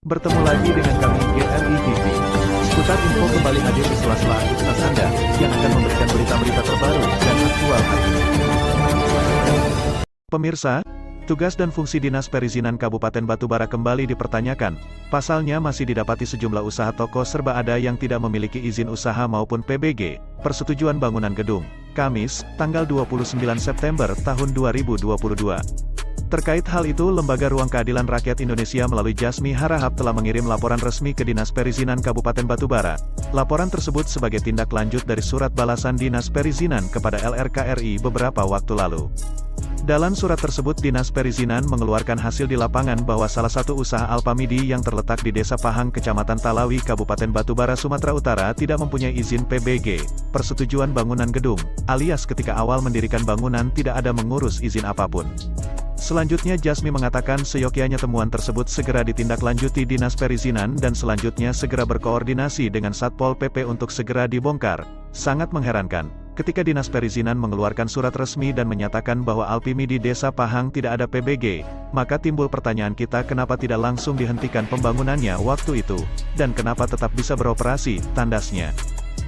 Bertemu lagi dengan kami GRI TV. Seputar info kembali hadir di sela-sela aktivitas Anda, yang akan memberikan berita-berita terbaru dan aktual hari ini. Pemirsa, tugas dan fungsi Dinas Perizinan Kabupaten Batubara kembali dipertanyakan. Pasalnya masih didapati sejumlah usaha toko serba ada yang tidak memiliki izin usaha maupun PBG, persetujuan bangunan gedung. Kamis, tanggal 29 September tahun 2022. Terkait hal itu, Lembaga Ruang Keadilan Rakyat Indonesia melalui Jasmi Harahap telah mengirim laporan resmi ke Dinas Perizinan Kabupaten Batubara. Laporan tersebut sebagai tindak lanjut dari surat balasan Dinas Perizinan kepada LRKRI beberapa waktu lalu. Dalam surat tersebut Dinas Perizinan mengeluarkan hasil di lapangan bahwa salah satu usaha Alpamidi yang terletak di Desa Pahang Kecamatan Talawi Kabupaten Batubara Sumatera Utara tidak mempunyai izin PBG, persetujuan bangunan gedung, alias ketika awal mendirikan bangunan tidak ada mengurus izin apapun. Selanjutnya Jasmi mengatakan seyogyanya temuan tersebut segera ditindaklanjuti Dinas Perizinan dan selanjutnya segera berkoordinasi dengan Satpol PP untuk segera dibongkar. Sangat mengherankan, ketika Dinas Perizinan mengeluarkan surat resmi dan menyatakan bahwa Alpamidi Desa Pahang tidak ada PBG, maka timbul pertanyaan kita kenapa tidak langsung dihentikan pembangunannya waktu itu, dan kenapa tetap bisa beroperasi, tandasnya.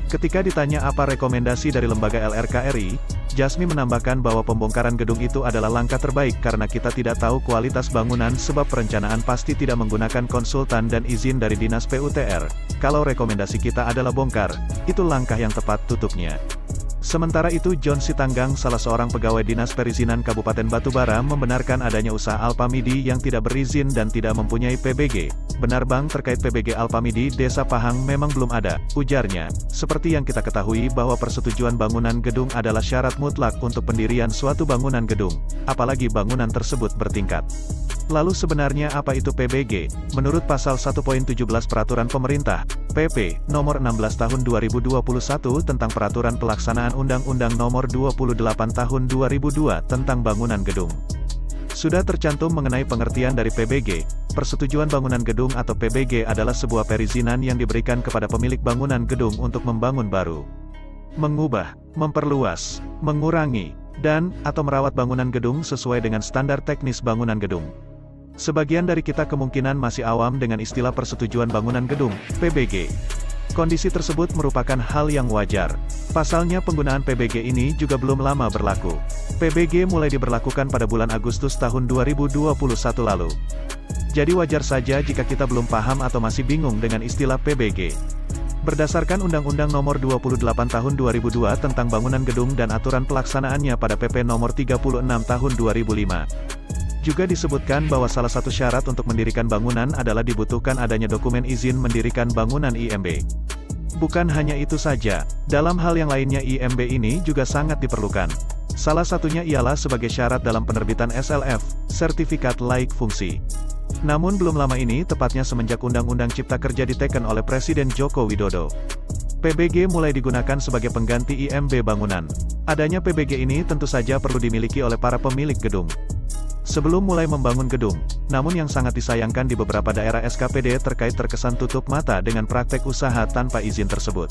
Ketika ditanya apa rekomendasi dari lembaga LRKRI, Jasmi menambahkan bahwa pembongkaran gedung itu adalah langkah terbaik karena kita tidak tahu kualitas bangunan sebab perencanaan pasti tidak menggunakan konsultan dan izin dari Dinas PUTR. Kalau rekomendasi kita adalah bongkar, itu langkah yang tepat tutupnya. Sementara itu John Sitanggang, salah seorang pegawai Dinas Perizinan Kabupaten Batubara, membenarkan adanya usaha Alpamidi yang tidak berizin dan tidak mempunyai PBG. Benar Bang, terkait PBG Alpamidi Desa Pahang memang belum ada, ujarnya. Seperti yang kita ketahui bahwa persetujuan bangunan gedung adalah syarat mutlak untuk pendirian suatu bangunan gedung, apalagi bangunan tersebut bertingkat. Lalu sebenarnya apa itu PBG? Menurut pasal 1.17 Peraturan Pemerintah, PP, nomor 16 tahun 2021 tentang Peraturan Pelaksanaan Undang-Undang nomor 28 tahun 2002 tentang bangunan gedung. Sudah tercantum mengenai pengertian dari PBG, persetujuan bangunan gedung atau PBG adalah sebuah perizinan yang diberikan kepada pemilik bangunan gedung untuk membangun baru, mengubah, memperluas, mengurangi, dan, atau merawat bangunan gedung sesuai dengan standar teknis bangunan gedung. Sebagian dari kita kemungkinan masih awam dengan istilah persetujuan bangunan gedung, PBG. Kondisi tersebut merupakan hal yang wajar. Pasalnya penggunaan PBG ini juga belum lama berlaku. PBG mulai diberlakukan pada bulan Agustus tahun 2021 lalu. Jadi wajar saja jika kita belum paham atau masih bingung dengan istilah PBG. Berdasarkan Undang-Undang Nomor 28 Tahun 2002 tentang Bangunan Gedung dan aturan pelaksanaannya pada PP Nomor 36 Tahun 2005. Juga disebutkan bahwa salah satu syarat untuk mendirikan bangunan adalah dibutuhkan adanya dokumen izin mendirikan bangunan IMB. Bukan hanya itu saja, dalam hal yang lainnya IMB ini juga sangat diperlukan. Salah satunya ialah sebagai syarat dalam penerbitan SLF, Sertifikat Laik Fungsi. Namun belum lama ini, tepatnya semenjak Undang-Undang Cipta Kerja diteken oleh Presiden Joko Widodo, PBG mulai digunakan sebagai pengganti IMB bangunan. Adanya PBG ini tentu saja perlu dimiliki oleh para pemilik gedung sebelum mulai membangun gedung. Namun yang sangat disayangkan di beberapa daerah SKPD terkait terkesan tutup mata dengan praktek usaha tanpa izin tersebut.